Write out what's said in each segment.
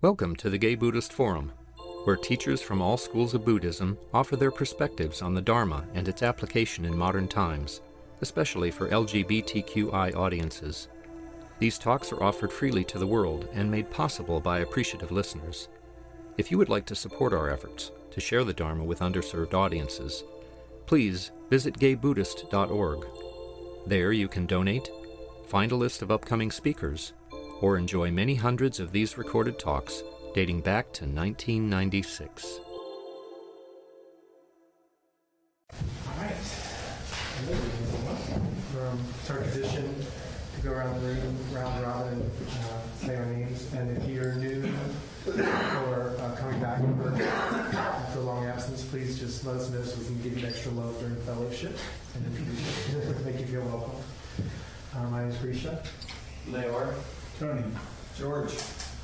Welcome to the Gay Buddhist Forum, where teachers from all schools of Buddhism offer their perspectives on the Dharma and its application in modern times, especially for LGBTQI audiences. These talks are offered freely to the world and made possible by appreciative listeners. If you would like to support our efforts to share the Dharma with underserved audiences, please visit gaybuddhist.org. There you can donate, find a list of upcoming speakers, or enjoy many hundreds of these recorded talks dating back to 1996. All right. It's our tradition to go around the room, round robin, and say our names. And if you're new or coming back after a long absence, please just let us know so we can give you extra love during fellowship and introduce you, make you feel welcome. My name is Grisha. Leor. Tony. George.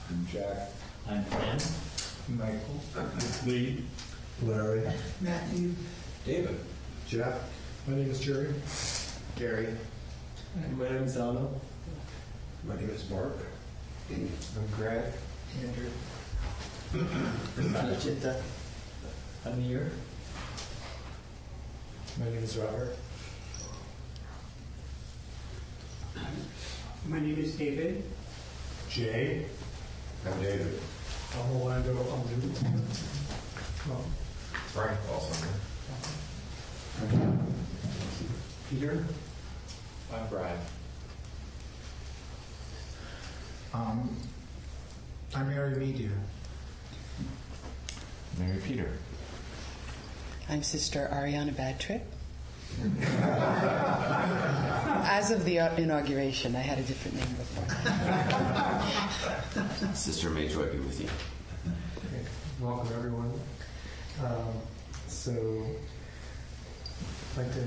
I'm Jack. I'm Ken. Michael. Lee. Larry. Matthew. David. Jeff. My name is Jerry. Gary. My name is Alno. My name is Mark. I'm Greg. Andrew. Chitta. Amir. My name is Robert. My name is David. Jay. I'm David. I'm Orlando. I'm Luke. Frank also. Peter. I'm Brian. I'm Mary Media. Mary Peter. I'm Sister Arianna Badtrip. As of the inauguration, I had a different name before. Sister maeJoy be with you. Okay. Welcome, everyone. So, I'd like to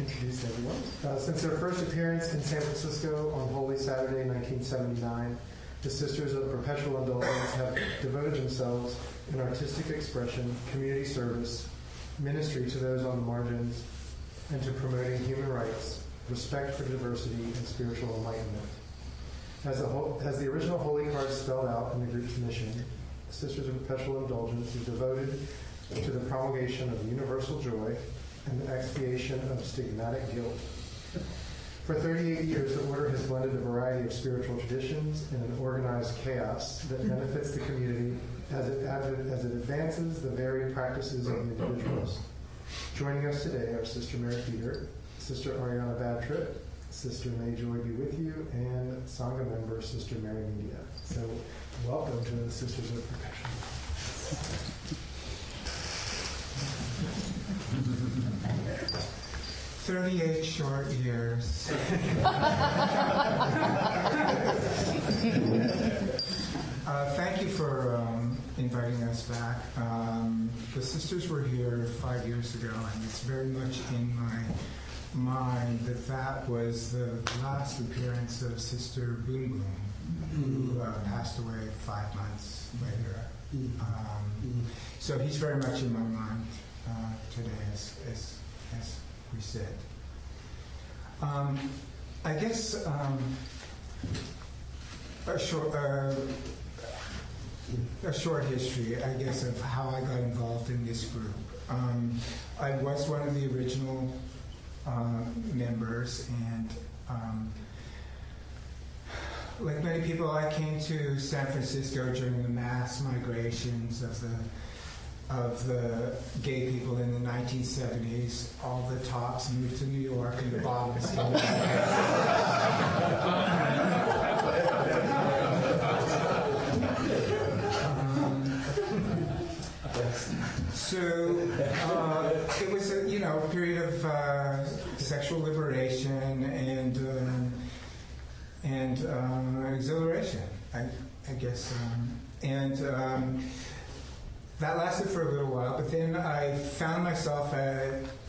introduce everyone. Since their first appearance in San Francisco on Holy Saturday, 1979, the Sisters of Perpetual Indulgence have devoted themselves in artistic expression, community service, ministry to those on the margins, and to promoting human rights, respect for diversity, and spiritual enlightenment. As the original holy card spelled out in the group's mission, the Sisters of Perpetual Indulgence is devoted to the promulgation of universal joy and the expiation of stigmatic guilt. For 38 years, the Order has blended a variety of spiritual traditions in an organized chaos that benefits the community as it advances the varied practices of individuals. Joining us today are Sister Mary Peter, Sister Arianna Badtrip, Sister maeJoy be with you, and sangha member Sister Mary Media. So, welcome to the Sisters of Perpetual. 38 short years. Thank you for inviting us back. The sisters were here 5 years ago, and it's very much in my mind that was the last appearance of Sister Boom Boom, who passed away 5 months later. So he's very much in my mind today, as we said. I guess a short history, I guess, of how I got involved in this group. I was one of the original members, and like many people, I came to San Francisco during the mass migrations of the gay people in the 1970s. All the tops moved to New York and the bottoms came So it was a period of sexual liberation and exhilaration, I guess, that lasted for a little while, but then I found myself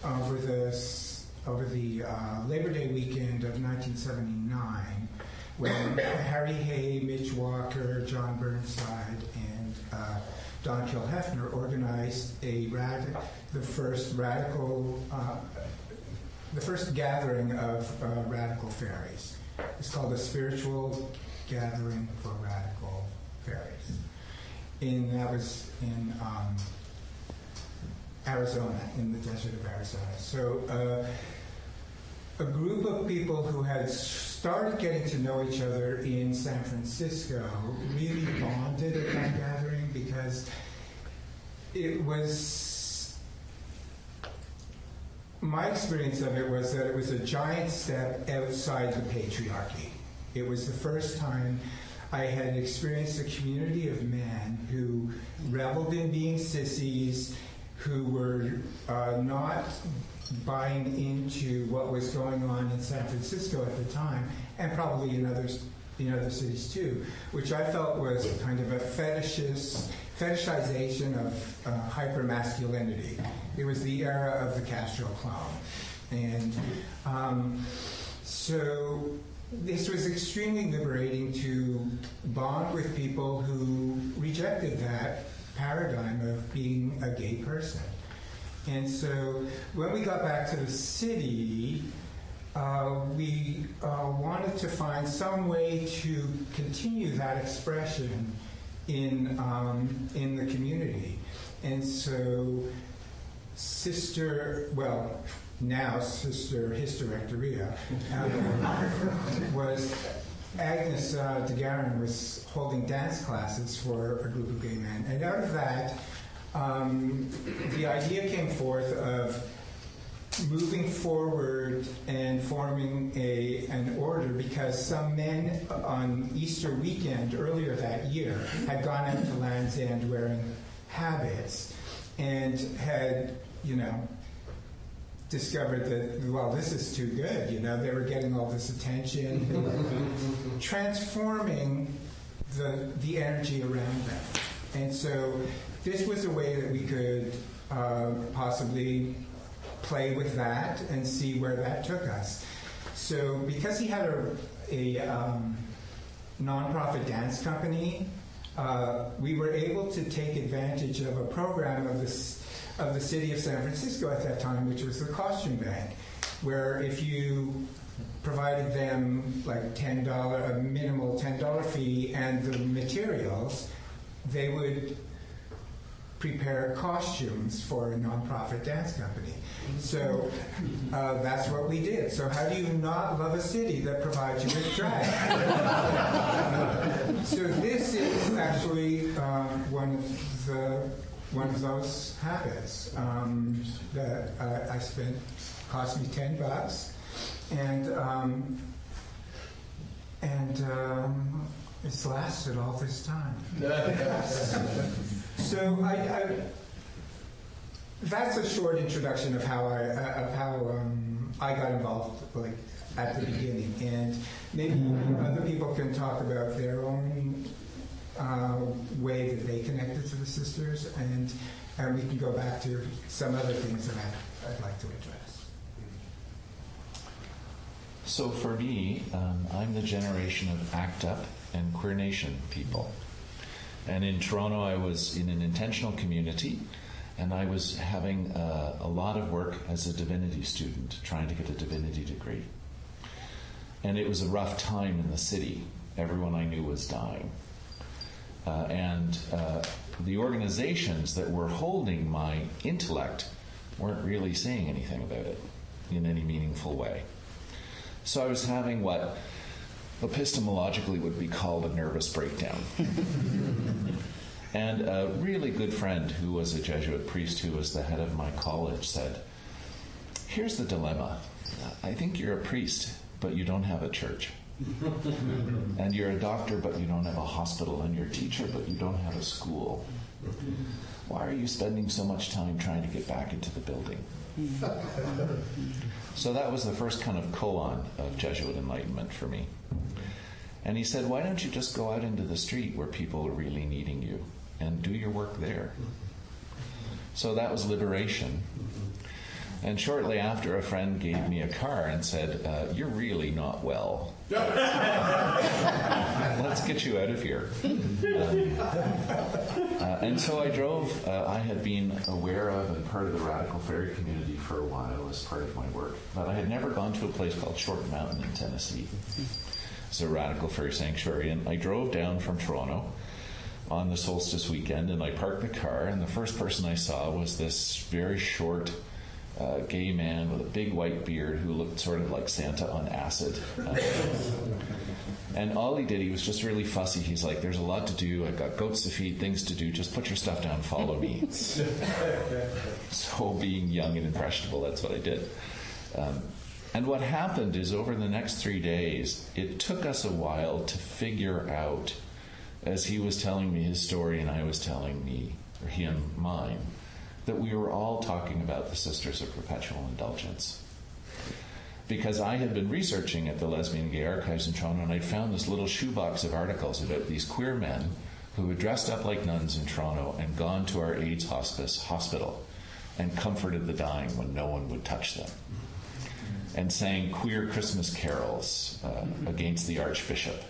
over the Labor Day weekend of 1979, when Harry Hay, Mitch Walker, John Burnside, and Don Kilhefner organized the first gathering of radical fairies. It's called the Spiritual Gathering for Radical Fairies. that was in Arizona, in the desert of Arizona. So a group of people who had started getting to know each other in San Francisco really bonded at that gathering, because it was, my experience of it was that it was a giant step outside the patriarchy. It was the first time I had experienced a community of men who reveled in being sissies, who were not buying into what was going on in San Francisco at the time, and probably in other cities too, which I felt was kind of a fetishization of hypermasculinity. It was the era of the Castro clone. And so this was extremely liberating to bond with people who rejected that paradigm of being a gay person. And so when we got back to the city, we wanted to find some way to continue that expression in the community. And so now Sister Hysterectoria, was Agnes DeGaran was holding dance classes for a group of gay men. And out of that, the idea came forth of moving forward and forming an order, because some men on Easter weekend earlier that year had gone out to Land's End wearing habits and had, discovered that, well, this is too good. They were getting all this attention. They were transforming the energy around them. And so this was a way that we could possibly play with that and see where that took us. So because he had a nonprofit dance company, we were able to take advantage of a program of the city of San Francisco at that time, which was the Costume Bank, where if you provided them like a minimal $10 fee and the materials, they would prepare costumes for a nonprofit dance company. So that's what we did. So how do you not love a city that provides you with drag? So this is actually one of those habits that I spent, cost me $10, and it's lasted all this time. So that's a short introduction of how I got involved, like at the beginning, and maybe other people can talk about their own way that they connected to the sisters, and we can go back to some other things that I'd like to address. So for me, I'm the generation of ACT UP and Queer Nation people. And in Toronto, I was in an intentional community, and I was having a lot of work as a divinity student, trying to get a divinity degree. And it was a rough time in the city. Everyone I knew was dying. And the organizations that were holding my intellect weren't really saying anything about it in any meaningful way. So I was having what epistemologically would be called a nervous breakdown. And a really good friend who was a Jesuit priest who was the head of my college said, "Here's the dilemma. I think you're a priest, but you don't have a church. And you're a doctor, but you don't have a hospital. And you're a teacher, but you don't have a school. Why are you spending so much time trying to get back into the building?" So that was the first kind of koan of Jesuit enlightenment for me. And he said, "Why don't you just go out into the street where people are really needing you and do your work there?" So that was liberation. And shortly after, a friend gave me a car and said, "You're really not well. Let's get you out of here." And so I drove. I had been aware of and part of the Radical Fairy community for a while as part of my work, but I had never gone to a place called Short Mountain in Tennessee. It's a Radical Fairy sanctuary, and I drove down from Toronto on the solstice weekend, and I parked the car, and the first person I saw was this very short gay man with a big white beard who looked sort of like Santa on acid. And all he did, he was just really fussy. He's like, there's a lot to do. I've got goats to feed, things to do. Just put your stuff down, follow me. So being young and impressionable, that's what I did. And what happened is over the next 3 days, it took us a while to figure out, as he was telling me his story and I was telling him mine, that we were all talking about the Sisters of Perpetual Indulgence. Because I had been researching at the Lesbian Gay Archives in Toronto, and I'd found this little shoebox of articles about these queer men who had dressed up like nuns in Toronto and gone to our AIDS hospital and comforted the dying when no one would touch them, and sang queer Christmas carols against the Archbishop.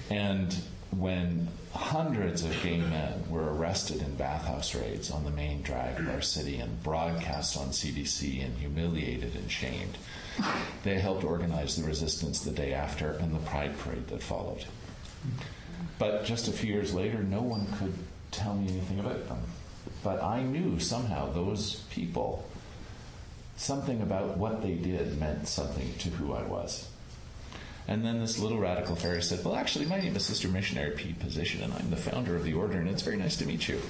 And when hundreds of gay men were arrested in bathhouse raids on the main drag of our city and broadcast on CBC and humiliated and shamed, they helped organize the resistance the day after and the Pride Parade that followed. But just a few years later, no one could tell me anything about them. But I knew somehow those people, something about what they did meant something to who I was. And then this little radical fairy said, well, actually, my name is Sister Missionary P. Position, and I'm the founder of the order, and it's very nice to meet you.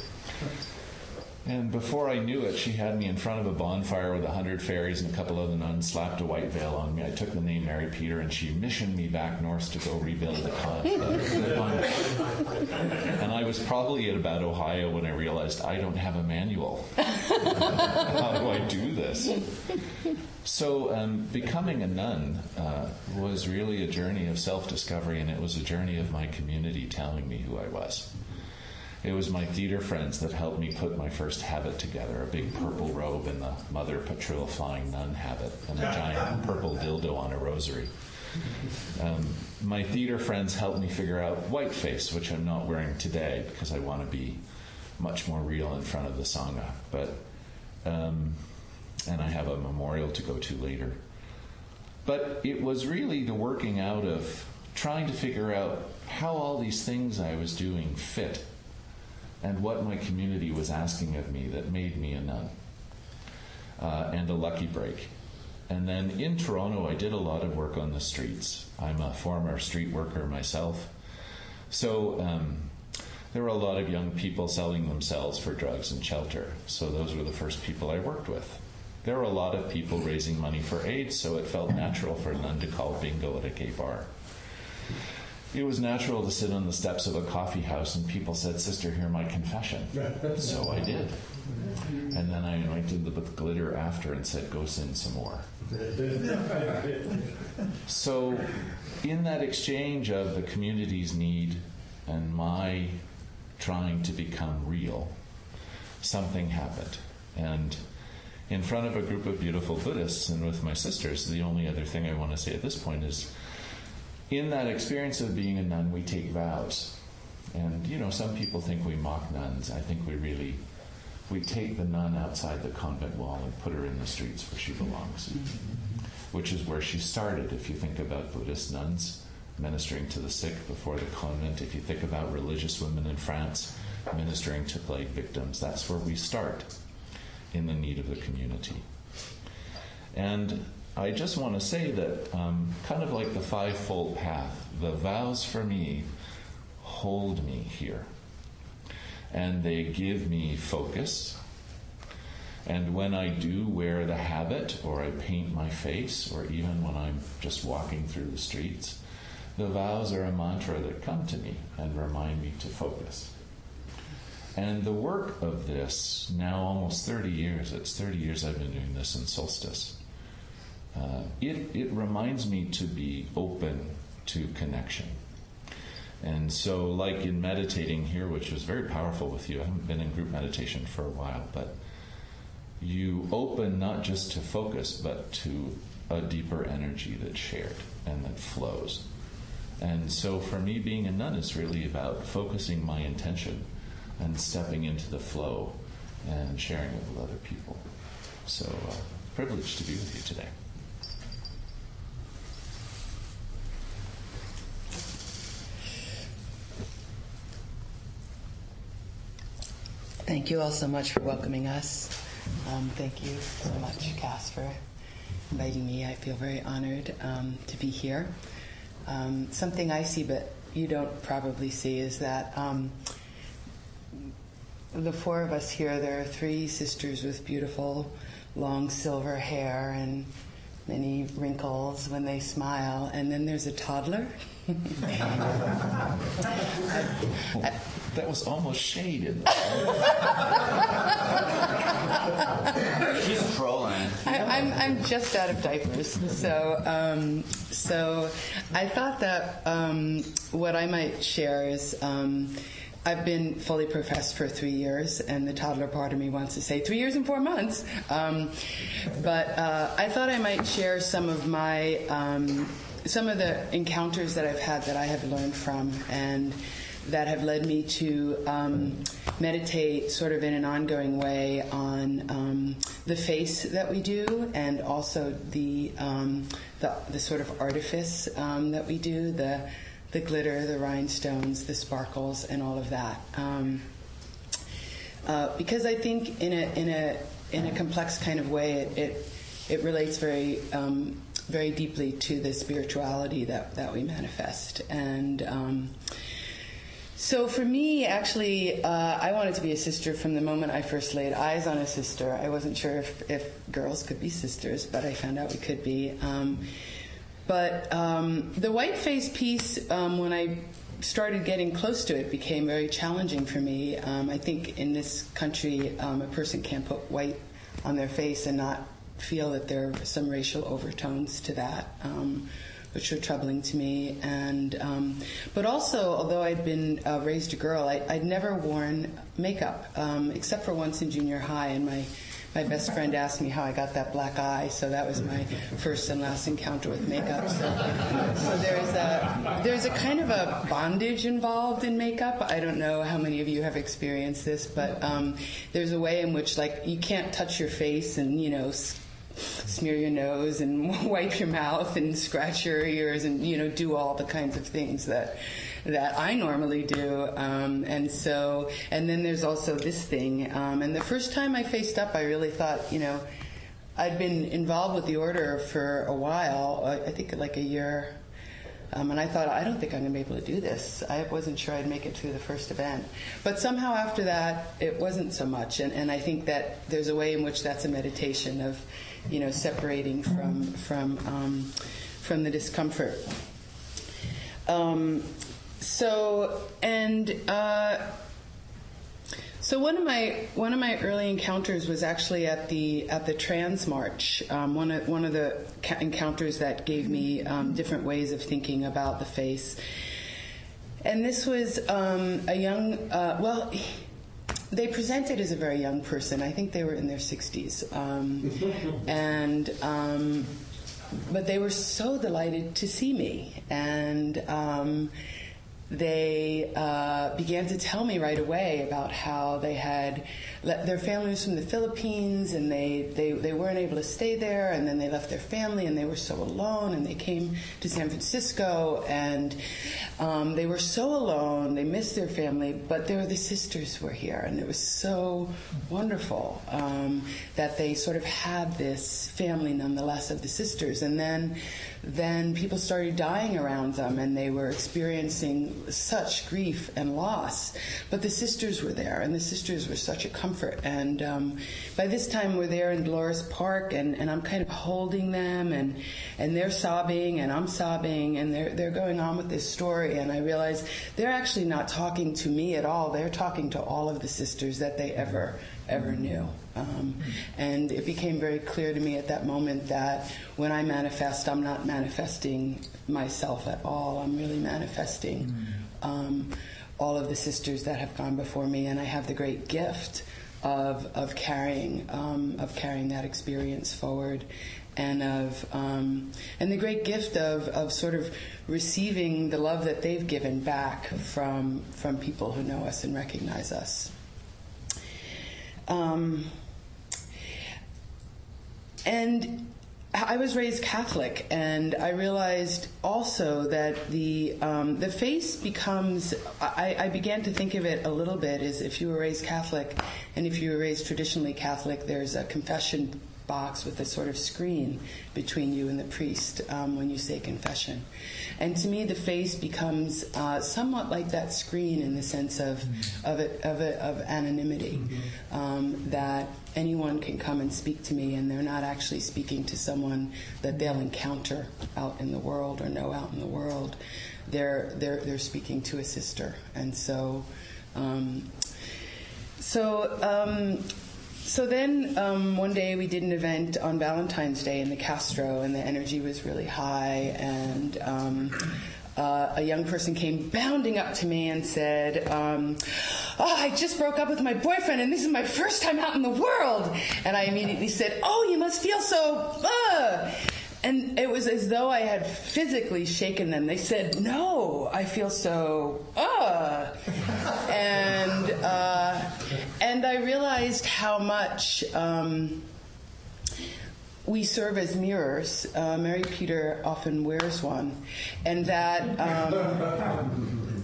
And before I knew it, she had me in front of a bonfire with 100 fairies and a couple of the nuns, slapped a white veil on me. I took the name Mary Peter, and she missioned me back north to go rebuild the convent. And I was probably at about Ohio when I realized I don't have a manual. How do I do this? So becoming a nun was really a journey of self-discovery, and it was a journey of my community telling me who I was. It was my theater friends that helped me put my first habit together, a big purple robe and the Mother Perpetual flying nun habit, and a giant purple dildo on a rosary. My theater friends helped me figure out whiteface, which I'm not wearing today because I want to be much more real in front of the sangha. And I have a memorial to go to later. But it was really the working out of trying to figure out how all these things I was doing fit and what my community was asking of me that made me a nun, and a lucky break. And then in Toronto, I did a lot of work on the streets. I'm a former street worker myself. So there were a lot of young people selling themselves for drugs and shelter. So those were the first people I worked with. There were a lot of people raising money for AIDS, so it felt natural for a nun to call bingo at a gay bar. It was natural to sit on the steps of a coffee house and people said, "Sister, hear my confession." So I did. And then I anointed them with glitter after and said, "Go sin some more." So in that exchange of the community's need and my trying to become real, something happened. And in front of a group of beautiful Buddhists and with my sisters, the only other thing I want to say at this point is, in that experience of being a nun, we take vows. And, some people think we mock nuns. I think we take the nun outside the convent wall and put her in the streets where she belongs, which is where she started. If you think about Buddhist nuns ministering to the sick before the convent, if you think about religious women in France ministering to plague victims, that's where we start, in the need of the community. And I just want to say that kind of like the fivefold path, the vows for me hold me here. And they give me focus. And when I do wear the habit, or I paint my face, or even when I'm just walking through the streets, the vows are a mantra that come to me and remind me to focus. And the work of this, now almost 30 years, it's 30 years I've been doing this in Solstice, it reminds me to be open to connection. And so, like in meditating here, which was very powerful with you, I haven't been in group meditation for a while, but you open not just to focus, but to a deeper energy that's shared and that flows. And so for me, being a nun is really about focusing my intention and stepping into the flow and sharing it with other people. So, privileged to be with you today. Thank you all so much for welcoming us. Thank you so much, Cass, for inviting me. I feel very honored to be here. Something I see but you don't probably see is that the four of us here, there are three sisters with beautiful long silver hair and many wrinkles when they smile, and then there's a toddler. That was almost shaded. She's trolling. I'm just out of diapers, so I thought that what I might share is I've been fully professed for 3 years, and the toddler part of me wants to say 3 years and 4 months. But I thought I might share some of my some of the encounters that I've had that I have learned from, and that have led me to meditate sort of in an ongoing way on the face that we do, and also the sort of artifice that we do, the glitter, the rhinestones, the sparkles, and all of that. Because I think in a complex kind of way, it relates very very deeply to the spirituality that we manifest. And so for me, actually, I wanted to be a sister from the moment I first laid eyes on a sister. I wasn't sure if girls could be sisters, but I found out we could be. But the white face piece, when I started getting close to it, became very challenging for me. I think in this country, a person can't put white on their face and not feel that there are some racial overtones to that, which are troubling to me. And but also, although I'd been raised a girl, I'd never worn makeup, except for once in junior high, and my best friend asked me how I got that black eye, so that was my first and last encounter with makeup. So there's a kind of a bondage involved in makeup. I don't know how many of you have experienced this, but there's a way in which, like, you can't touch your face and, smear your nose and wipe your mouth and scratch your ears and, do all the kinds of things that I normally do. And then there's also this thing. And the first time I faced up, I really thought, I'd been involved with the order for a while, I think like a year. And I thought, I don't think I'm going to be able to do this. I wasn't sure I'd make it through the first event. But somehow after that, it wasn't so much. And I think that there's a way in which that's a meditation of, separating from the discomfort. So one of my early encounters was actually at the Trans March. One of the encounters that gave me different ways of thinking about the face. And this was a young. They presented as a very young person. I think they were in their 60s, but they were so delighted to see me, and they began to tell me right away about how they had their family was from the Philippines, and they weren't able to stay there, and then they left their family, and they were so alone, and they came to San Francisco, and they were so alone, they missed their family, but the sisters were here, and it was so wonderful that they sort of had this family nonetheless of the sisters. And then people started dying around them, and they were experiencing such grief and loss. But the sisters were there, and the sisters were such a comfort. And by this time, we're there in Dolores Park, and I'm kind of holding them, and they're sobbing, and I'm sobbing, and they're going on with this story. And I realize they're actually not talking to me at all. They're talking to all of the sisters that they ever knew. And it became very clear to me at that moment that when I manifest, I'm not manifesting myself at all. I'm really manifesting all of the sisters that have gone before me, and I have the great gift of carrying that experience forward, and the great gift of sort of receiving the love that they've given back from people who know us and recognize us. And I was raised Catholic, and I realized also that the face becomes. I began to think of it a little bit as if you were raised Catholic, and if you were raised traditionally Catholic, there's a confession box with a sort of screen between you and the priest when you say confession. And to me, the face becomes somewhat like that screen in the sense of anonymity, that anyone can come and speak to me, and they're not actually speaking to someone that they'll encounter out in the world or know out in the world. They're speaking to a sister, and so then one day we did an event on Valentine's Day in the Castro, and the energy was really high, and a young person came bounding up to me and said, I just broke up with my boyfriend, and this is my first time out in the world. And I immediately said, oh, you must feel so... And it was as though I had physically shaken them. They said, no, I feel so, And I realized how much we serve as mirrors. Mary Peter often wears one. And that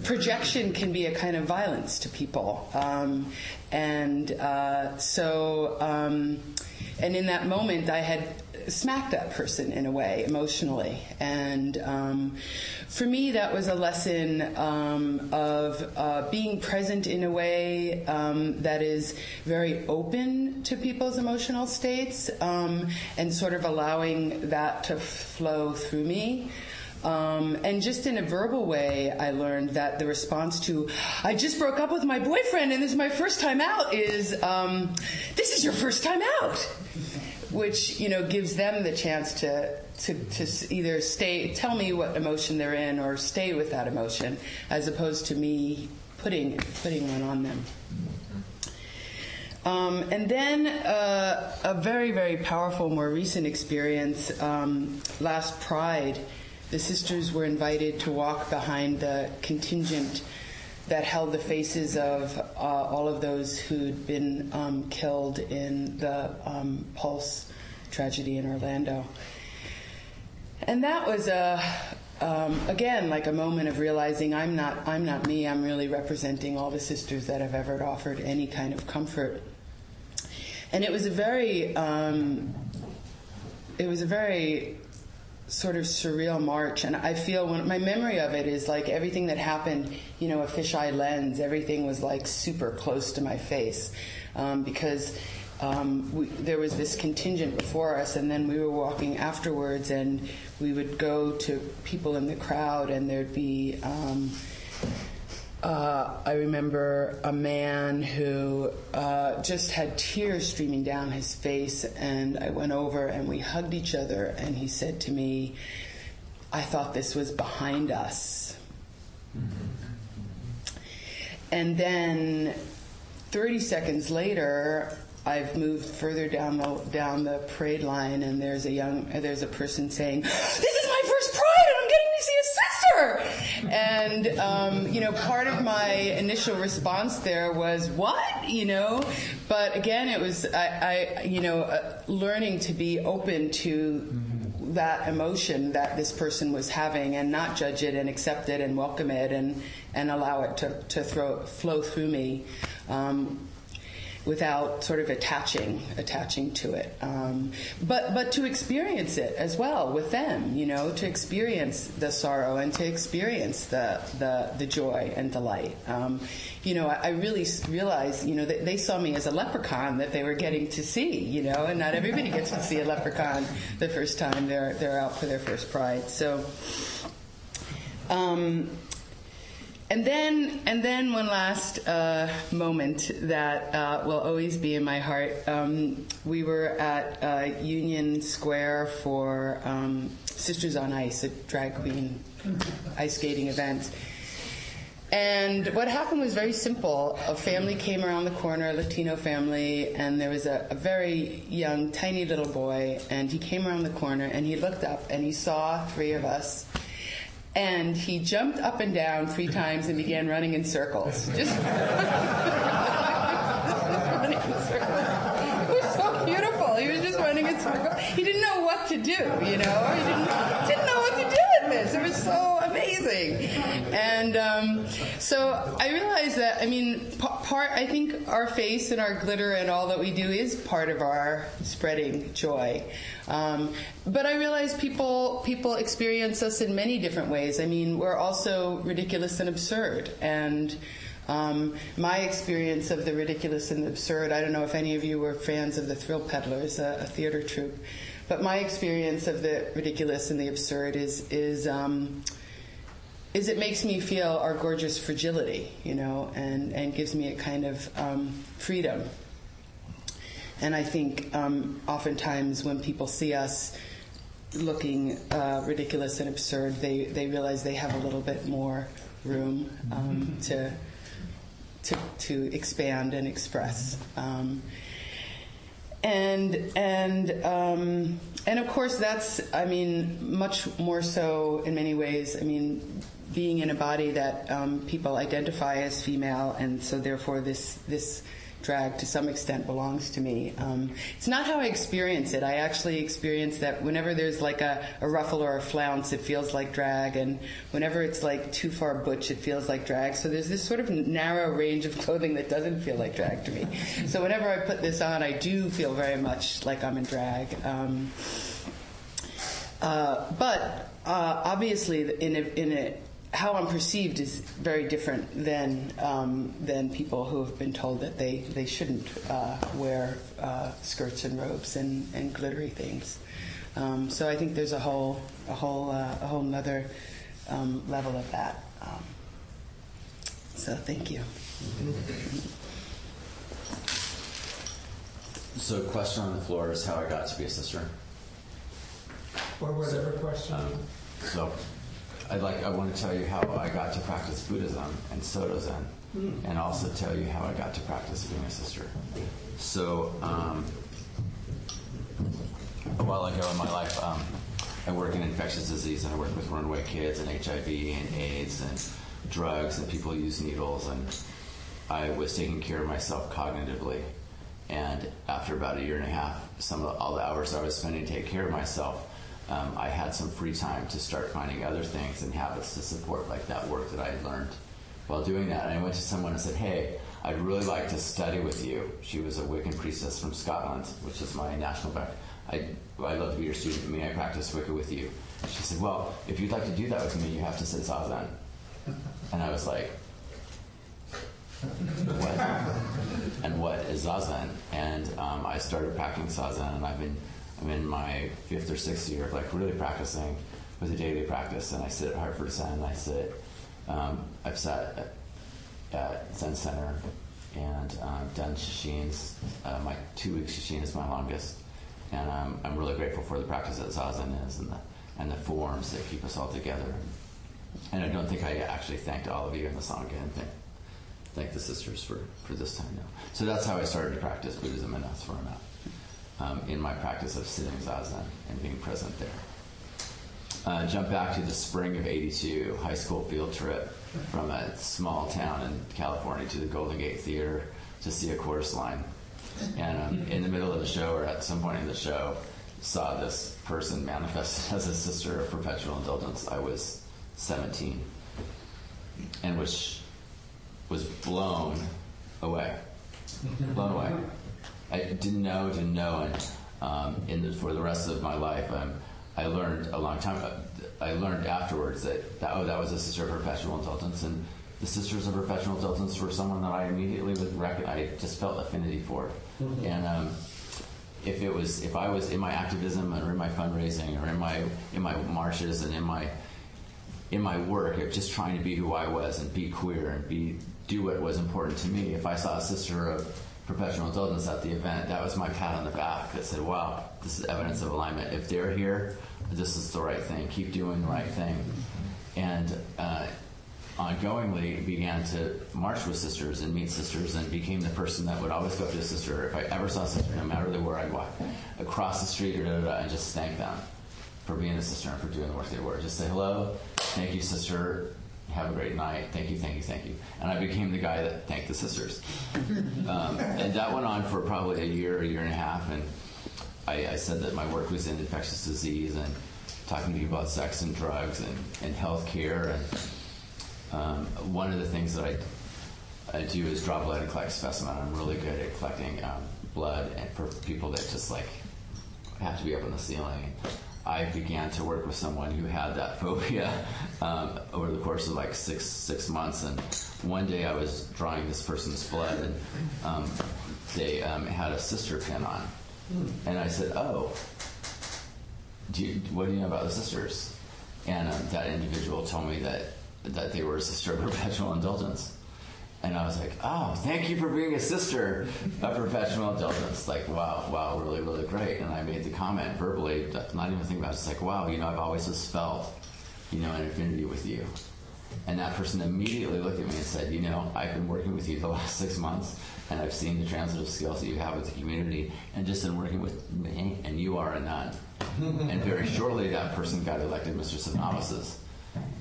projection can be a kind of violence to people. And in that moment, I had smacked that person in a way, emotionally. And for me, that was a lesson of being present in a way that is very open to people's emotional states, and sort of allowing that to flow through me. And just in a verbal way, I learned that the response to, I just broke up with my boyfriend and this is my first time out, is, this is your first time out. Which, gives them the chance to either tell me what emotion they're in, or stay with that emotion, as opposed to me putting one on them. And then a very, very powerful, more recent experience. Last Pride, the sisters were invited to walk behind the contingent that held the faces of all of those who'd been killed in the Pulse tragedy in Orlando. And that was again, like a moment of realizing I'm not me. I'm really representing all the sisters that have ever offered any kind of comfort. And it was a very sort of surreal march, and I feel my memory of it is like everything that happened, a fisheye lens, everything was like super close to my face, because there was this contingent before us, and then we were walking afterwards, and we would go to people in the crowd, and there'd be I remember a man who just had tears streaming down his face, and I went over and we hugged each other, and he said to me, I thought this was behind us. And then 30 seconds later, I've moved further down the parade line, and there's a person saying, this is my first Pride, and I'm getting to see a sister! And, part of my initial response there was, what? But again, it was, learning to be open to that emotion that this person was having, and not judge it, and accept it, and welcome it, and allow it to flow through me, without sort of attaching to it, but to experience it as well with them, to experience the sorrow and to experience the joy and the light. I really realized, that they saw me as a leprechaun that they were getting to see, and not everybody gets to see a leprechaun the first time they're out for their first Pride. So. And then one last moment that will always be in my heart. We were at Union Square for Sisters on Ice, a drag queen ice skating event. And what happened was very simple. A family came around the corner, a Latino family, and there was a very young, tiny little boy, and he came around the corner, and he looked up, and he saw three of us. And he jumped up and down 3 times and began running in circles. Just running in circles. It was so beautiful. He was just running in circles. He didn't know what what to do, you know. I didn't know what to do with this. It was so amazing. And so I realized that, I mean, I think our face and our glitter and all that we do is part of our spreading joy. But I realize people experience us in many different ways. I mean, we're also ridiculous and absurd. And my experience of the ridiculous and the absurd, I don't know if any of you were fans of the Thrill Peddlers, a theater troupe, but my experience of the ridiculous and the absurd is it makes me feel our gorgeous fragility, you know, and gives me a kind of freedom. And I think oftentimes when people see us looking ridiculous and absurd, they realize they have a little bit more room to expand and express. And of course that's, I mean, much more so in many ways, I mean, being in a body that people identify as female, and so therefore this drag to some extent belongs to me. It's not how I experience it. I actually experience that whenever there's like a ruffle or a flounce, it feels like drag, and whenever it's like too far butch, it feels like drag. So there's this sort of narrow range of clothing that doesn't feel like drag to me. So whenever I put this on, I do feel very much like I'm in drag. But obviously, in a how I'm perceived is very different than people who have been told that they shouldn't wear skirts and robes and glittery things. So I think there's a whole nother level of that. So thank you. So, question on the floor is how I got to be a sister. Or whatever question. So, I want to tell you how I got to practice Buddhism and Soto Zen, and also tell you how I got to practice being a sister. So, a while ago in my life, I work in infectious disease, and I work with runaway kids and HIV and AIDS and drugs, and people use needles, and I was taking care of myself cognitively. And after about 1.5 years, all the hours I was spending to take care of myself, I had some free time to start finding other things and habits to support, like that work that I had learned. While doing that, I went to someone and said, "Hey, I'd really like to study with you." She was a Wiccan priestess from Scotland, which is my national background. I'd love to be your student. May I practice Wicca with you? She said, "Well, if you'd like to do that with me, you have to sit Zazen." And I was like, "What? And what is Zazen?" And I started practicing Zazen, and I'm in my 5th or 6th year of really practicing with a daily practice. And I sit at Hartford Zen. I've sat at Zen Center and done sesshin. My 2-week sesshin is my longest, and I'm really grateful for the practice that Zazen is and the forms that keep us all together. And I don't think I actually thanked all of you in the sangha, and thank the sisters for this time now. So that's how I started to practice Buddhism, and that's where I'm at. In my practice of sitting Zazen and being present there. Jump back to the spring of '82, high school field trip from a small town in California to the Golden Gate Theater to see a chorus line. And in the middle of the show, or at some point in the show, saw this person manifested as a sister of Perpetual Indulgence. I was 17, and which was blown away. Blown away. I didn't know, and for the rest of my life, I learned a long time. I learned afterwards that was a sister of Perpetual Indulgence, and the sisters of Perpetual Indulgence were someone that I immediately would recognize. I just felt affinity for, and if I was in my activism or in my fundraising or in my marches and in my work of just trying to be who I was and be queer and do what was important to me, if I saw a sister of Perpetual Indulgence at the event, that was my pat on the back that said, "Wow, this is evidence of alignment. If they're here, this is the right thing. Keep doing the right thing." And ongoingly began to march with sisters and meet sisters, and became the person that would always go up to a sister. If I ever saw a sister, no matter where I'd walk across the street and just thank them for being a sister and for doing the work they were. Just say, "Hello, thank you, sister. Have a great night. Thank you, thank you, thank you." And I became the guy that thanked the sisters. And that went on for probably 1.5 years, and I said that my work was in infectious disease and talking to you about sex and drugs and healthcare. And one of the things that I do is draw blood and collect specimen. I'm really good at collecting blood and for people that just like have to be up on the ceiling. I began to work with someone who had that phobia over the course of like six months. And one day I was drawing this person's blood, and they had a sister pin on. And I said, "Oh, what do you know about the sisters?" And that individual told me that they were a sister of Perpetual Indulgence. And I was like, "Oh, thank you for being a sister of Perpetual Indulgence." Like, wow, really, really great. And I made the comment verbally, not even thinking about it. It's like, wow, I've always just felt, an affinity with you. And that person immediately looked at me and said, I've been working with you the last 6 months, and I've seen the transitive skills that you have with the community, and just in working with me, and you are a nun. And very shortly, that person got elected Mistress of Novices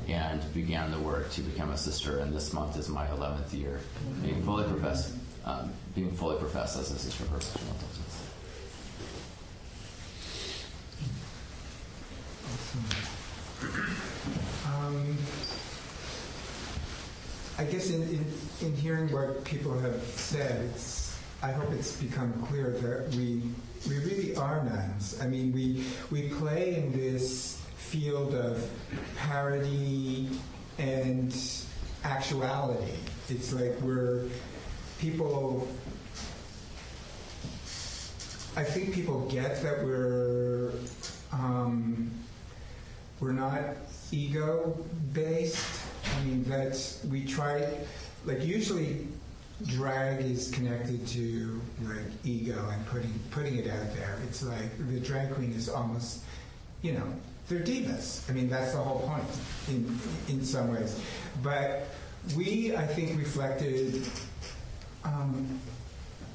and began the work to become a sister. And this month is my 11th year being fully professed as a sister of Perpetual Indulgence. I guess in hearing what people have said, I hope it's become clear that we really are nuns. I mean, we play in this field of parody and actuality. It's like I think people get that we're not ego-based. I mean, that we try, like usually drag is connected to like ego and putting it out there. It's like the drag queen is almost, they're divas. I mean, that's the whole point in some ways. But we, I think, reflected,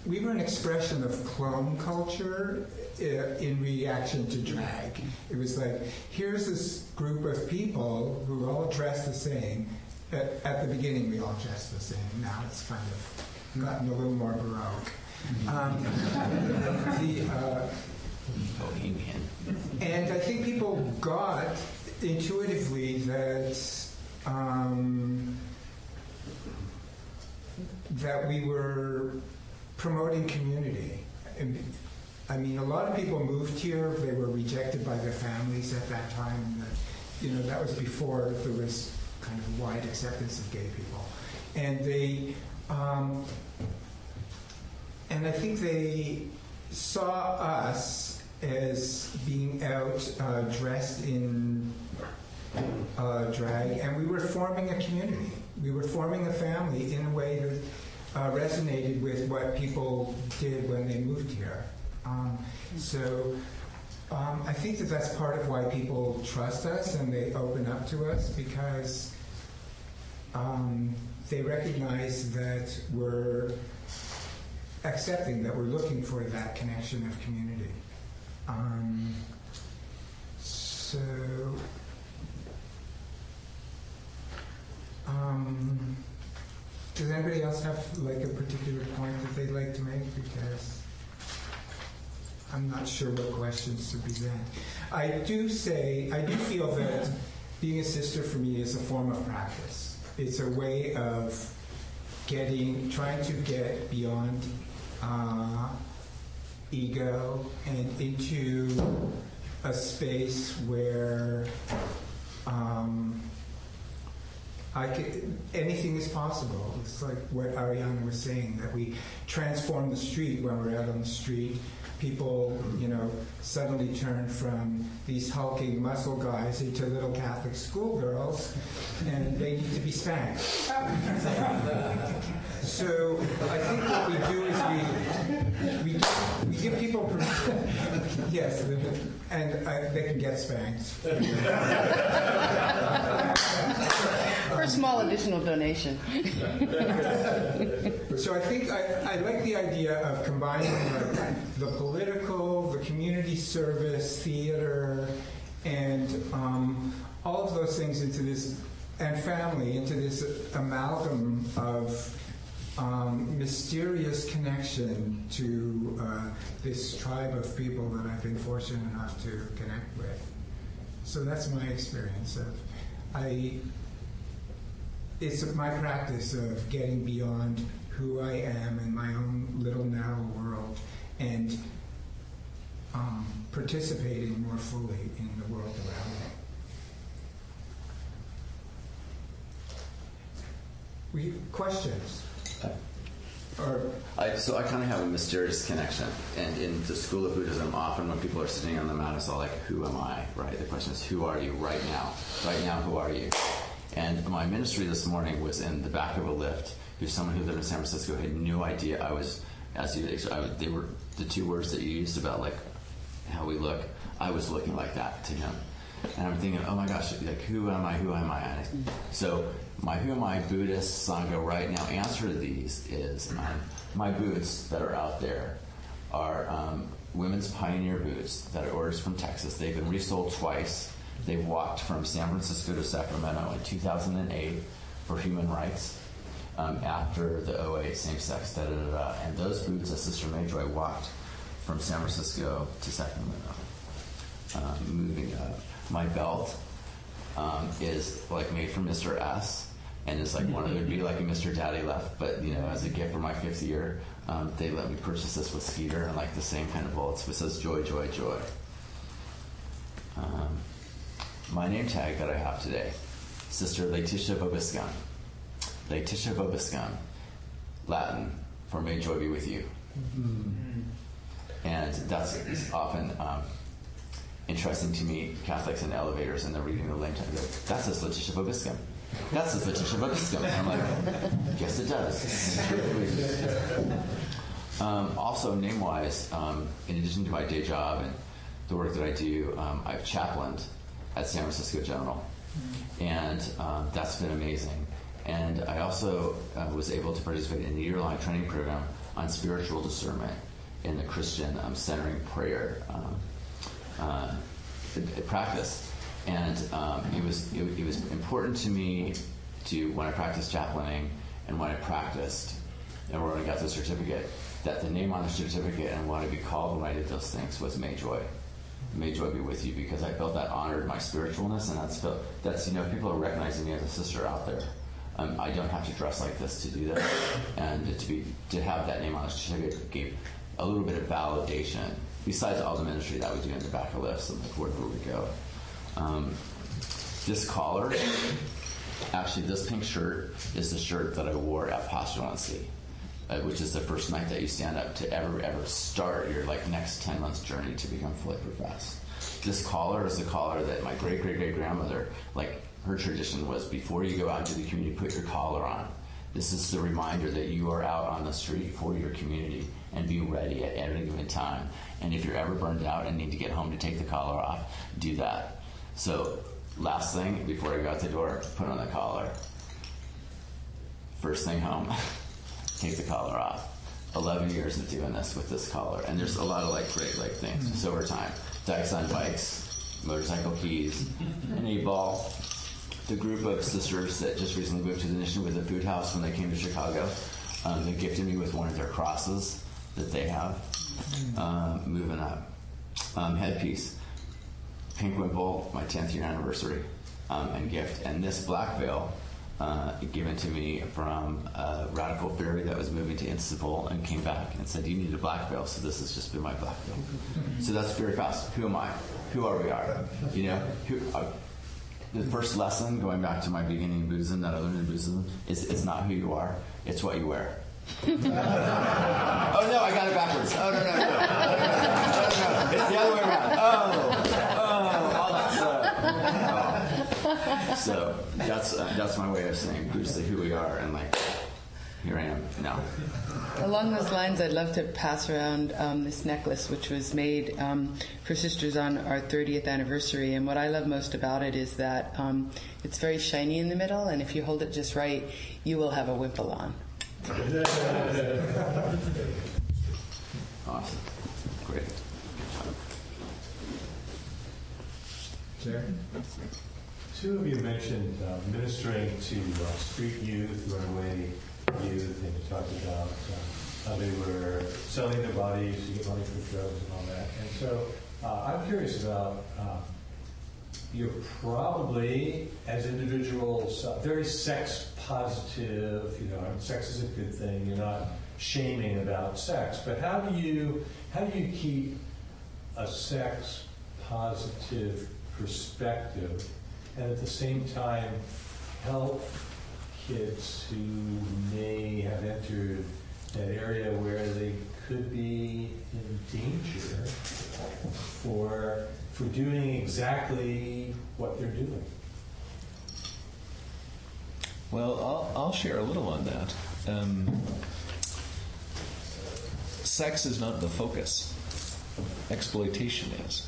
we were an expression of clone culture in reaction to drag. It was like, here's this group of people who all dress the same. At the beginning, we all dressed the same. Now it's kind of gotten a little more baroque. And I think people got intuitively that that we were promoting community. I mean, a lot of people moved here. They were rejected by their families at that time. That was before there was kind of wide acceptance of gay people. And they, and I think they saw us as being out dressed in drag, and we were forming a community. We were forming a family in a way that resonated with what people did when they moved here. I think that that's part of why people trust us and they open up to us, because they recognize that we're accepting, that we're looking for that connection of community. Does anybody else have like a particular point that they'd like to make? Because I'm not sure what questions to present. I do feel that being a sister for me is a form of practice. It's a way of trying to get beyond ego and into a space where anything is possible. It's like what Arianna was saying, that we transform the street when we're out on the street. People, suddenly turn from these hulking muscle guys into little Catholic schoolgirls, and they need to be spanked. So I think what we do is we give people permission. Yes, and they can get spanked. For a small additional donation. So I think I like the idea of combining the political, the community service, theater, and all of those things into this, and family, into this amalgam of mysterious connection to this tribe of people that I've been fortunate enough to connect with. So that's my experience it's my practice of getting beyond who I am in my own little narrow world and participating more fully in the world around me. Questions? So I kind of have a mysterious connection, and in the school of Buddhism, often when people are sitting on the mat, it's all like, "Who am I?" Right? The question is, "Who are you right now? Right now, who are you?" And my ministry this morning was in the back of a lift. Who's someone who lived in San Francisco had no idea I was, they were the two words that you used about like how we look. I was looking like that to him, and I'm thinking, oh my gosh, like who am I? Who am I? So my who am I Buddhist Sangha right now answer to these is my boots that are out there are women's pioneer boots that are orders from Texas. They've been resold twice. They walked from San Francisco to Sacramento in 2008 for human rights after the 08 same-sex, da-da-da-da. And those boots, as Sister maeJoy walked from San Francisco to Sacramento. Moving up. My belt is like made from Mr. S. And it's like one of it would be like a Mr. Daddy left, but you know, as a gift for my 5th year, they let me purchase this with Skeeter and like the same kind of bullets. It says joy, joy, joy. My name tag that I have today, Sister Laetitia Vobiscum. Laetitia Vobiscum, Latin for "May joy be with you." And that's often interesting to me, Catholics in elevators, and they're reading the name tag. That says Laetitia Vobiscum. That says Laetitia Vobiscum. And I'm like, yes, it does. Also, name-wise, in addition to my day job and the work that I do, I've chaplained at San Francisco General, and that's been amazing. And I also was able to participate in a year-long training program on spiritual discernment in the Christian centering prayer practice. And it was important to me to, when I practiced chaplaining and when I practiced and when I got the certificate, that the name on the certificate and what I'd be called when I did those things was maeJoy. May joy be with you, because I felt that honored my spiritualness, and that's you know, people are recognizing me as a sister out there. I don't have to dress like this to do that, and to have that name on a certificate gave a little bit of validation. Besides all the ministry that we do in the back of lifts and like wherever we go. This collar, actually, this pink shirt is the shirt that I wore at postulancy, which is the first night that you stand up to ever start your like next 10 months journey to become fully professed. This collar is the collar that my great grandmother, like her tradition was, before you go out into the community, put your collar on. This is the reminder that you are out on the street for your community and be ready at any given time. And if you're ever burned out and need to get home to take the collar off, do that. So last thing before I go out the door, put on the collar. First thing home, take the collar off. 11 years of doing this with this collar, and there's a lot of like great like things. Just over time, dykes on bikes, motorcycle keys, an 8-ball. The group of sisters that just recently moved to the Nation with the food house when they came to Chicago, they gifted me with one of their crosses that they have. Moving up, headpiece, pink wimple, my 10th year anniversary, and gift, and this black veil. Given to me from a radical fairy that was moving to Istanbul and came back and said, you need a black veil, so this has just been my black veil. So that's very fast. Who am I? Who are we? You know, the first lesson, going back to my beginning in Buddhism that I learned in Buddhism, is it's not who you are, it's what you wear. Oh no, I got it backwards. Oh no. It's the other way around. All that stuff. So that's my way of saying Buddhist who we are, and like here I am now. Along those lines, I'd love to pass around this necklace, which was made for sisters on our 30th anniversary. And what I love most about it is that it's very shiny in the middle, and if you hold it just right, you will have a wimple on. Awesome. Great. Jerry? Two of you mentioned ministering to street youth, runaway youth, and you talked about how they were selling their bodies to get money for drugs and all that. And so I'm curious about, you're probably, as individuals, very sex positive, sex is a good thing, you're not shaming about sex, but how do you keep a sex positive perspective and at the same time help kids who may have entered that area where they could be in danger for doing exactly what they're doing? Well, I'll share a little on that. Sex is not the focus. Exploitation is.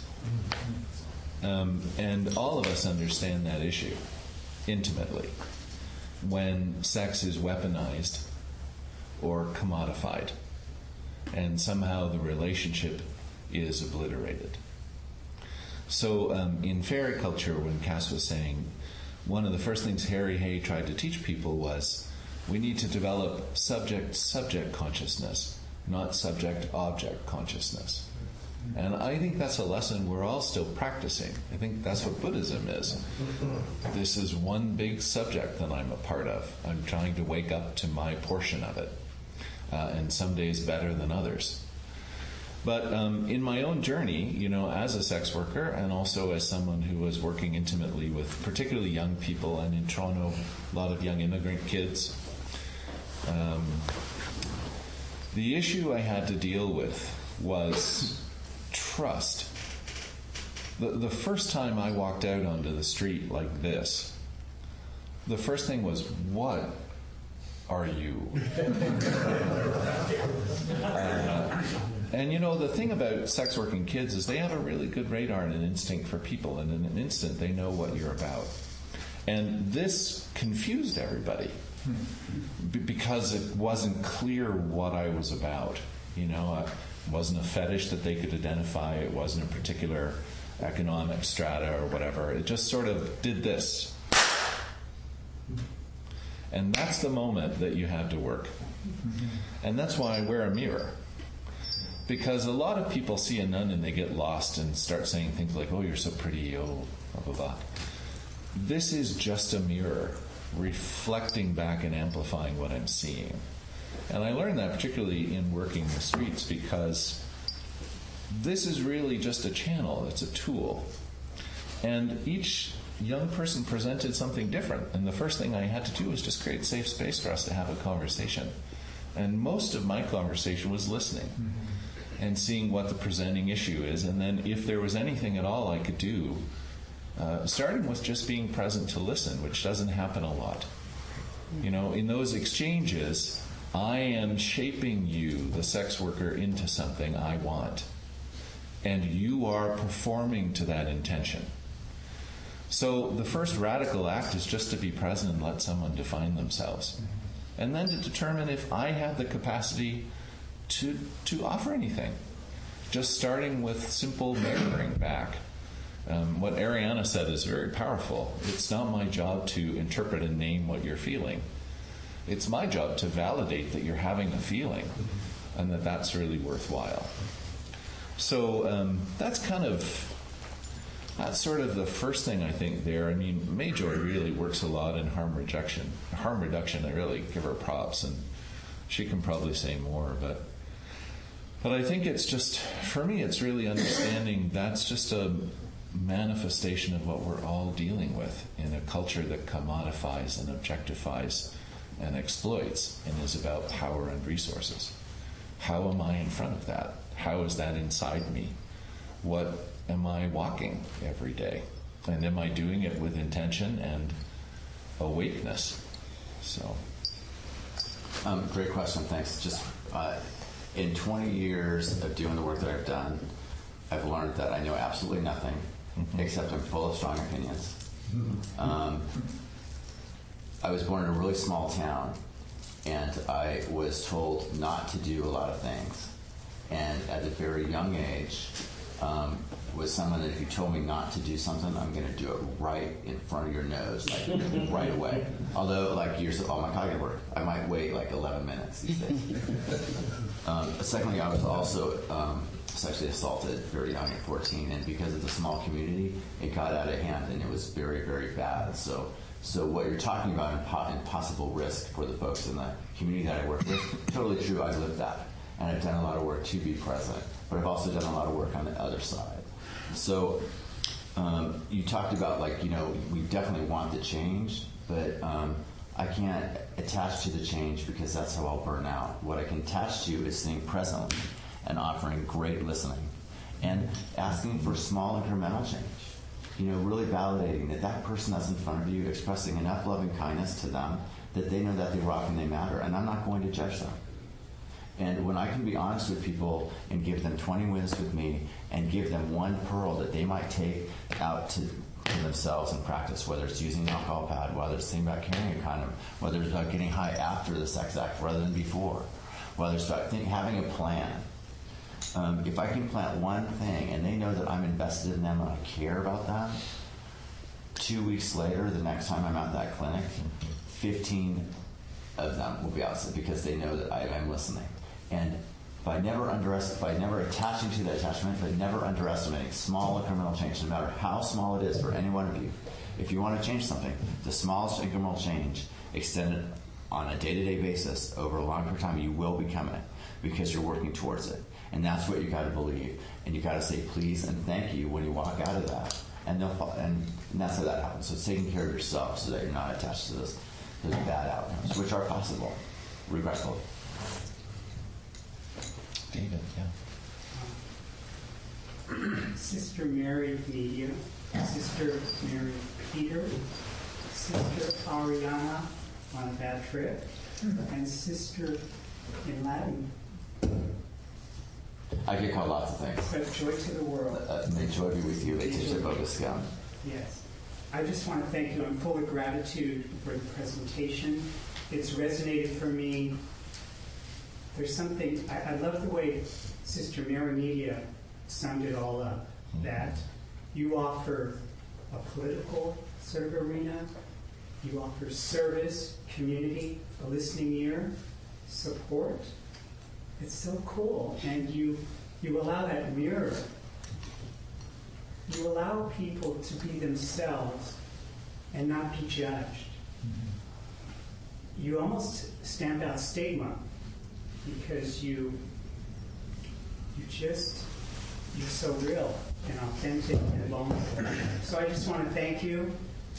And all of us understand that issue intimately when sex is weaponized or commodified and somehow the relationship is obliterated. So in fairy culture, when Cass was saying, one of the first things Harry Hay tried to teach people was we need to develop subject-subject consciousness, not subject-object consciousness. And I think that's a lesson we're all still practicing. I think that's what Buddhism is. This is one big subject that I'm a part of. I'm trying to wake up to my portion of it. And some days better than others. But in my own journey, as a sex worker and also as someone who was working intimately with particularly young people, and in Toronto, a lot of young immigrant kids, the issue I had to deal with was trust. The first time I walked out onto the street like this, the first thing was, what are you? And the thing about sex working kids is they have a really good radar and an instinct for people, and in an instant they know what you're about. And this confused everybody because it wasn't clear what I was about. It wasn't a fetish that they could identify. It wasn't a particular economic strata or whatever. It just sort of did this. And that's the moment that you had to work. And that's why I wear a mirror. Because a lot of people see a nun and they get lost and start saying things like, oh, you're so pretty, oh, blah, blah, blah. This is just a mirror reflecting back and amplifying what I'm seeing. And I learned that particularly in working the streets, because this is really just a channel. It's a tool. And each young person presented something different. And the first thing I had to do was just create safe space for us to have a conversation. And most of my conversation was listening and seeing what the presenting issue is. And then if there was anything at all I could do, starting with just being present to listen, which doesn't happen a lot. In those exchanges, I am shaping you, the sex worker, into something I want. And you are performing to that intention. So the first radical act is just to be present and let someone define themselves. And then to determine if I have the capacity to offer anything. Just starting with simple mirroring back. What Arianna said is very powerful. It's not my job to interpret and name what you're feeling. It's my job to validate that you're having a feeling and that that's really worthwhile. So that's sort of the first thing I think there. I mean, maeJoy really works a lot in harm reduction. Harm reduction, I really give her props, and she can probably say more, but I think it's just, for me, it's really understanding that's just a manifestation of what we're all dealing with in a culture that commodifies and objectifies and exploits and is about power and resources. How am I in front of that? How is that inside me? What am I walking every day? And am I doing it with intention and awakeness? So, great question, thanks. Just in 20 years of doing the work that I've done, I've learned that I know absolutely nothing, except I'm full of strong opinions. I was born in a really small town, and I was told not to do a lot of things. And at a very young age, was someone that if you told me not to do something, I'm going to do it right in front of your nose, like right away. Although, like, my cognitive work, I might wait like 11 minutes these days. Secondly, I was also sexually assaulted very young at 14, and because of the small community, it got out of hand, and it was very, very bad. So what you're talking about in possible risk for the folks in the community that I work with, totally true. I lived that, and I've done a lot of work to be present, but I've also done a lot of work on the other side. So you talked about, like, we definitely want the change, but I can't attach to the change because that's how I'll burn out. What I can attach to is staying present and offering great listening and asking for small incremental change. Really validating that person that's in front of you, expressing enough loving kindness to them that they know that they rock and they matter, and I'm not going to judge them. And when I can be honest with people and give them 20 minutes with me and give them one pearl that they might take out to themselves and practice, whether it's using an alcohol pad, whether it's thinking about carrying a condom, whether it's about getting high after the sex act rather than before, whether it's about having a plan. If I can plant one thing and they know that I'm invested in them and I care about them, 2 weeks later, the next time I'm at that clinic, 15 of them will be outside because they know that I'm listening. And by never attaching to that attachment, but never underestimating small incremental change, no matter how small it is for any one of you, if you want to change something, the smallest incremental change extended on a day-to-day basis over a long period of time, you will become it because you're working towards it. And that's what you got to believe. And you got to say please and thank you when you walk out of that. And that's how that happens. So it's taking care of yourself so that you're not attached to those bad outcomes, which are possible, regretfully. David, yeah. Sister Mary Media, Sister Mary Peter, Sister Arianna Badtrip, and Sister Enlightenment. I get called lots of things. But joy to the world. May joy be with you. They teach the bogus scum. Yes. I just want to thank you. I'm full of gratitude for the presentation. It's resonated for me. There's something, I love the way Sister Mary Media summed it all up, that you offer a political sort of arena, you offer service, community, a listening ear, support. It's so cool. And you allow that mirror. You allow people to be themselves and not be judged. You almost stamp out stigma because you're so real and authentic and vulnerable. So I just want to thank you,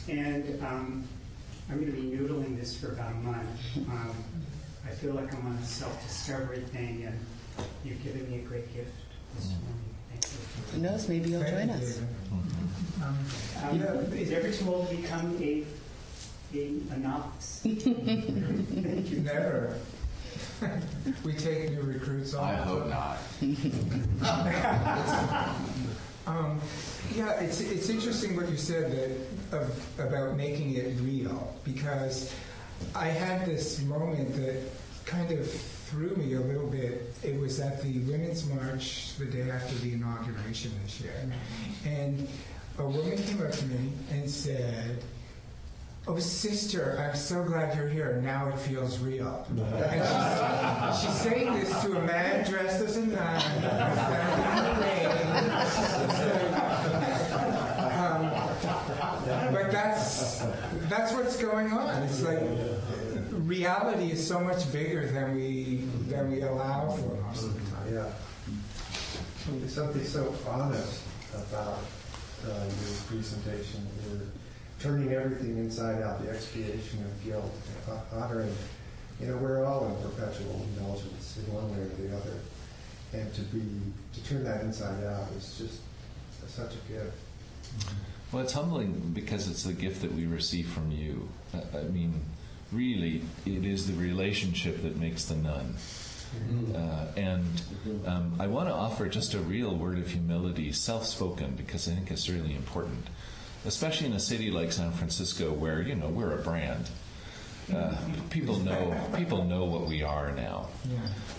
and I'm going to be noodling this for about a month. I feel like I'm on a self-discovery thing, and you've given me a great gift this morning. Thank you. Who knows? Maybe you'll join us. Is ever too old to become a novice? Thank you. Never. We take new recruits all I the time. hope not. Yeah, it's interesting what you said about making it real, because I had this moment that kind of threw me a little bit. It was at the Women's March the day after the inauguration this year. And a woman came up to me and said, "Oh, sister, I'm so glad you're here. Now it feels real." And she's saying this to a man dressed as a nun, standing in the rain. But that's what's going on. It's like reality is so much bigger than we allow for most of the time. Yeah. There's something so honest about your presentation. You're turning everything inside out, the expiation of guilt, honoring. We're all in perpetual indulgence in one way or the other. And to turn that inside out is just such a gift. Well, it's humbling because it's the gift that we receive from you. I mean, really, it is the relationship that makes the nun. And I want to offer just a real word of humility, self-spoken, because I think it's really important, especially in a city like San Francisco where, we're a brand. People know what we are now. Yeah.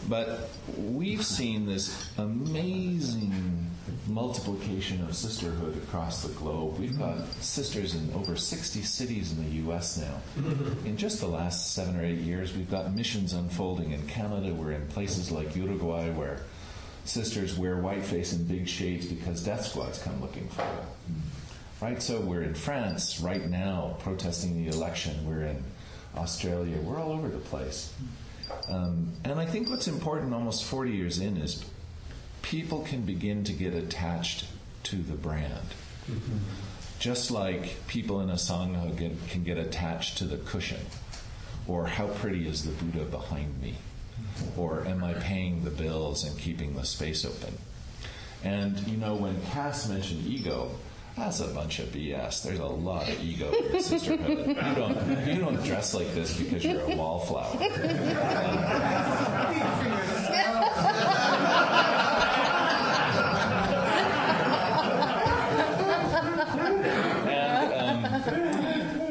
But we've seen this amazing multiplication of sisterhood across the globe. We've got sisters in over 60 cities in the U.S. now. In just the last 7 or 8 years, we've got missions unfolding in Canada. We're in places like Uruguay where sisters wear whiteface and big shades because death squads come looking for them. Right? So we're in France right now protesting the election. We're in Australia. We're all over the place. And I think what's important almost 40 years in is people can begin to get attached to the brand. Just like people in a sangha can get attached to the cushion, or how pretty is the Buddha behind me, or am I paying the bills and keeping the space open? And, when Cass mentioned ego, that's a bunch of BS. There's a lot of ego in the sisterhood. You don't dress like this because you're a wallflower. And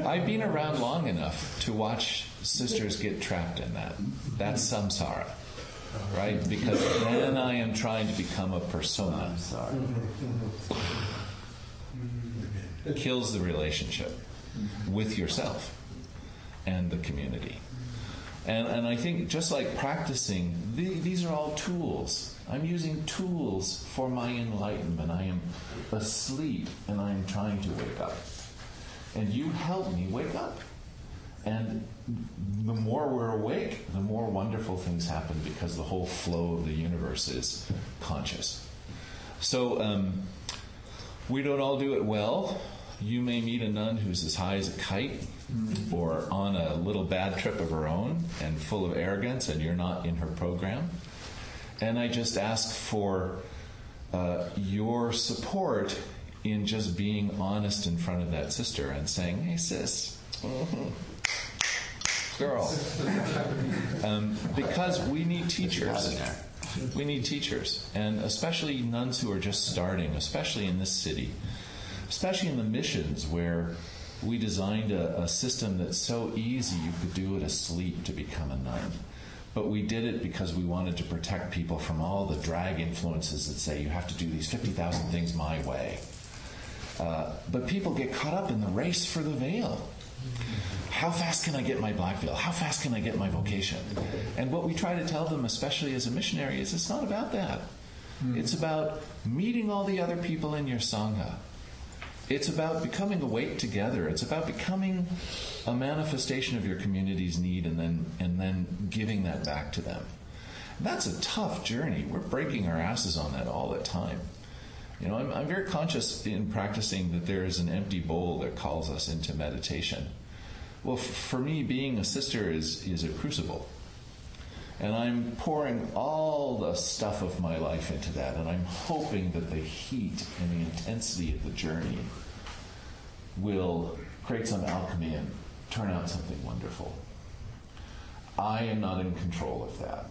I've been around long enough to watch sisters get trapped in that. That's samsara. Right? Because then I am trying to become a persona. Kills the relationship with yourself and the community. And I think just like practicing, these are all tools. I'm using tools for my enlightenment. I am asleep and I am trying to wake up. And you help me wake up. And the more we're awake, the more wonderful things happen because the whole flow of the universe is conscious. So we don't all do it well. You may meet a nun who's as high as a kite or on a little bad trip of her own and full of arrogance, and you're not in her program. And I just ask for your support in just being honest in front of that sister and saying, hey, sis, girl. Because we need teachers. We need teachers. And especially nuns who are just starting, especially in this city. Especially in the missions where we designed a system that's so easy you could do it asleep to become a nun. But we did it because we wanted to protect people from all the drag influences that say you have to do these 50,000 things my way. But people get caught up in the race for the veil. How fast can I get my black veil? How fast can I get my vocation? And what we try to tell them, especially as a missionary, is it's not about that. It's about meeting all the other people in your sangha. It's about becoming awake together. It's about becoming a manifestation of your community's need and then giving that back to them. And that's a tough journey. We're breaking our asses on that all the time. I'm very conscious in practicing that there is an empty bowl that calls us into meditation. Well, for me, being a sister is a crucible. And I'm pouring all the stuff of my life into that, and I'm hoping that the heat and the intensity of the journey will create some alchemy and turn out something wonderful. I am not in control of that.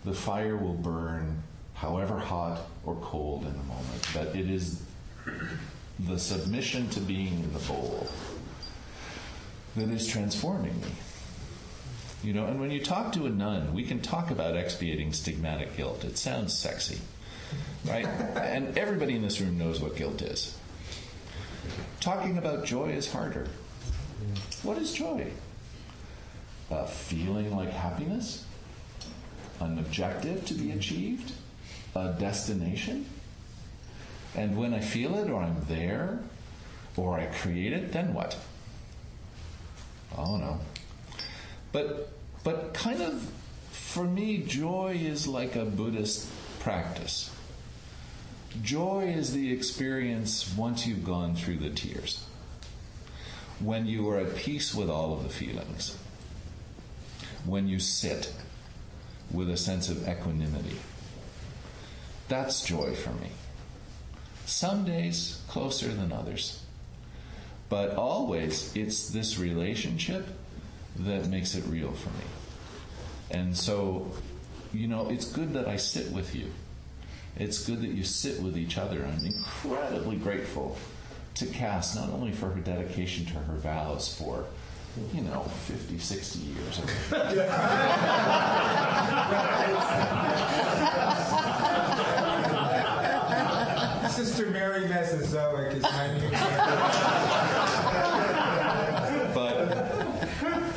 The fire will burn however hot or cold in the moment, but it is the submission to being in the bowl that is transforming me. And when you talk to a nun, we can talk about expiating stigmatic guilt. It sounds sexy, right? And everybody in this room knows what guilt is. Talking about joy is harder. What is joy? A feeling like happiness? An objective to be achieved? A destination? And when I feel it, or I'm there, or I create it, then what? Oh no. But kind of, for me, joy is like a Buddhist practice. Joy is the experience once you've gone through the tears. When you are at peace with all of the feelings. When you sit with a sense of equanimity. That's joy for me. Some days closer than others. But always it's this relationship that makes it real for me. And so, it's good that I sit with you. It's good that you sit with each other. I'm incredibly grateful to Cass, not only for her dedication to her vows for 50, 60 years ago. Sister Mary Mesozoic is my new But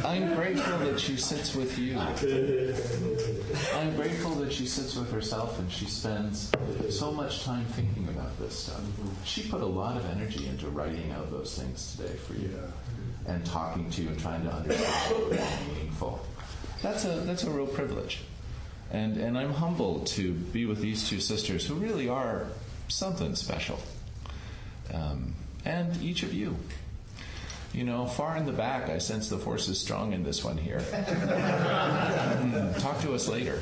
I'm grateful that she sits with you. I'm grateful that she sits with herself and she spends so much time thinking about this stuff. She put a lot of energy into writing out those things today for you and talking to you and trying to understand what would be meaningful. That's a real privilege. And I'm humbled to be with these two sisters who really are something special. And each of you. Far in the back, I sense the force is strong in this one here. Talk to us later.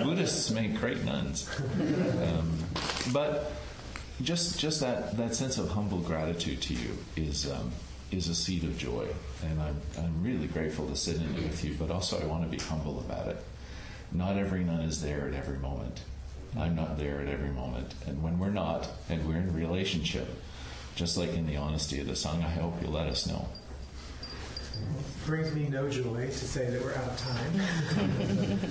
Buddhists make great nuns. But just that sense of humble gratitude to you is a seed of joy. And I'm really grateful to sit in it with you, but also I want to be humble about it. Not every nun is there at every moment. I'm not there at every moment. And when we're not, and we're in relationship, just like in the honesty of the sangha, I hope you'll let us know. Brings me no joy to say that we're out of time.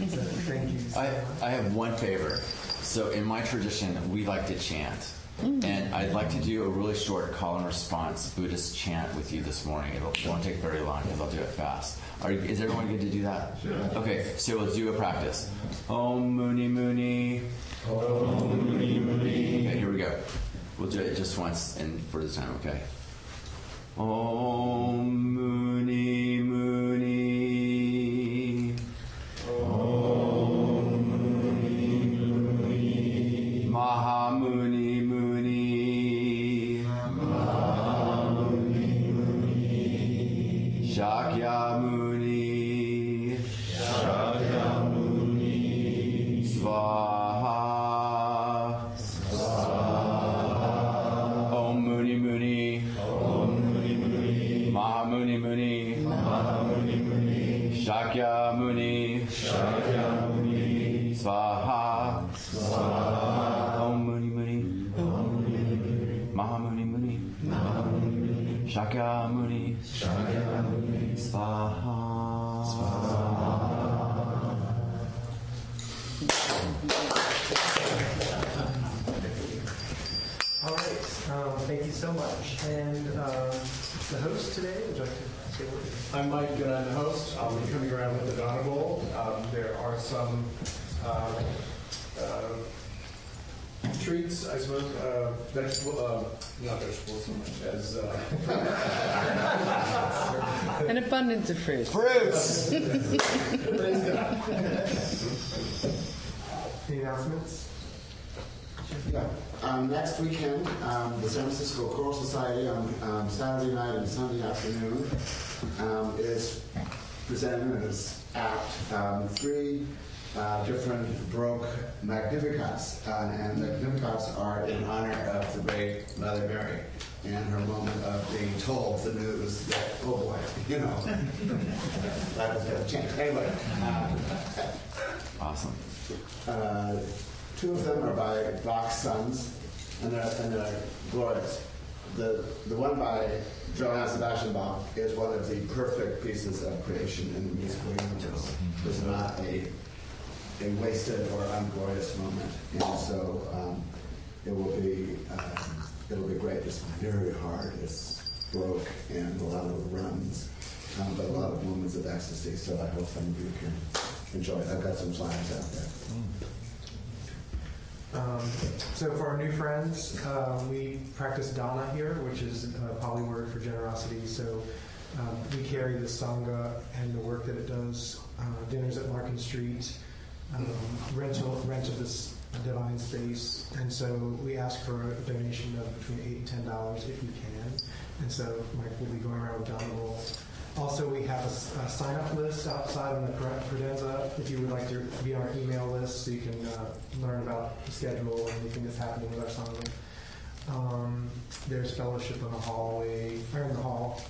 So thank you so much. I have one favor. So in my tradition, we like to chant. And I'd like to do a really short call and response Buddhist chant with you this morning. It won't take very long because I'll do it fast. Is everyone good to do that? Sure. Okay, so we'll do a practice. Om Muni Muni. Om Muni Muni. Okay, here we go. We'll do it just once and for this time, okay? Om Muni Muni. Om Muni Muni. Maha Muni Muni. Maha Muni Muni. Shakya Muni. Shakya Muni. Svaha. Shakya Muni, Shakya Muni, Svaha, Svaha, Om Muni Muni, Om Muni Muni, Maha Muni Muni, Maha Muni Muni, Shakya Muni, Shakya Muni, Svaha, Svaha. All right, thank you so much. And the host today, would you like to say a word? I'm Mike, and I'm the host. I'll be coming around with the Donna Bowl. There are some treats, I suppose, not vegetables so much as... An abundance of fruit. Fruits! Any announcements? Yeah. Next weekend, the San Francisco Choral Society on Saturday night and Sunday afternoon is presenting as act 3 different Baroque Magnificats, and the Magnificats are in honor of the great Mother Mary and her moment of being told the news that, oh boy, that was going to change. Anyway. Awesome. 2 of them are by Bach's sons, and they're glorious. The one by Johann Sebastian Bach is one of the perfect pieces of creation in the musical universe. There's not a wasted or unglorious moment, and so it will be great. It's very hard. It's Baroque and a lot of runs, but a lot of moments of ecstasy. So I hope some of you can enjoy it. I've got some flyers out there. So for our new friends, we practice dana here, which is a Pali word for generosity. So we carry the sangha and the work that it does, dinners at Larkin Street, rent of this divine space, and so we ask for a donation of between $8 and $10 if you can. And so Mike will be going around with Donna Bowl. Also, we have a sign-up list outside on the credenza if you would like to be on our email list so you can learn about the schedule and anything that's happening with our sangha. There's fellowship in the hallway, or in the hall.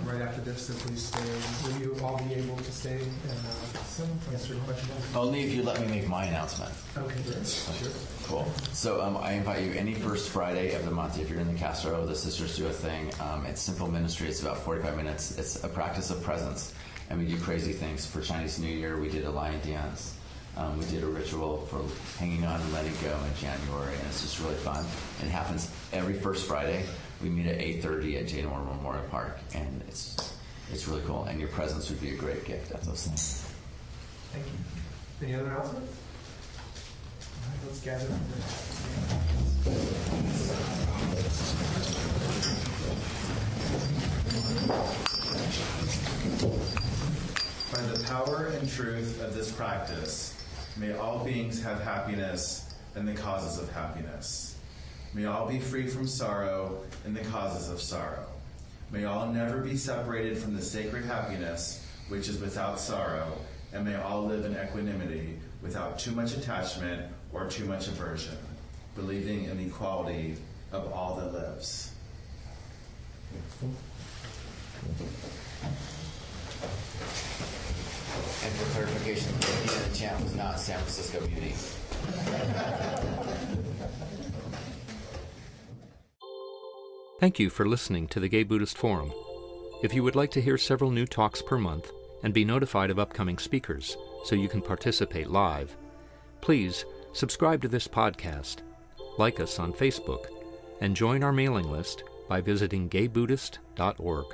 right after this, so please stay. Will you all be able to stay and answer questions? Only if you let me make my announcement. Okay, great. Sure. Cool. So I invite you any first Friday of the month. If you're in the Castro, the sisters do a thing. It's simple ministry. It's about 45 minutes. It's a practice of presence. And we do crazy things. For Chinese New Year, we did a lion dance. We did a ritual for hanging on and letting go in January, and it's just really fun. It happens every first Friday. We meet at 8:30 at Jane Orr Memorial Park, and it's really cool. And your presence would be a great gift at those things. Thank you. Any other announcements? All right, let's gather. By the power and truth of this practice, may all beings have happiness and the causes of happiness. May all be free from sorrow and the causes of sorrow. May all never be separated from the sacred happiness which is without sorrow, and may all live in equanimity without too much attachment or too much aversion, believing in the equality of all that lives. And for clarification, the idea of the chant was not San Francisco Beauty. Thank you for listening to the Gay Buddhist Forum. If you would like to hear several new talks per month and be notified of upcoming speakers so you can participate live, please subscribe to this podcast, like us on Facebook, and join our mailing list by visiting gaybuddhist.org.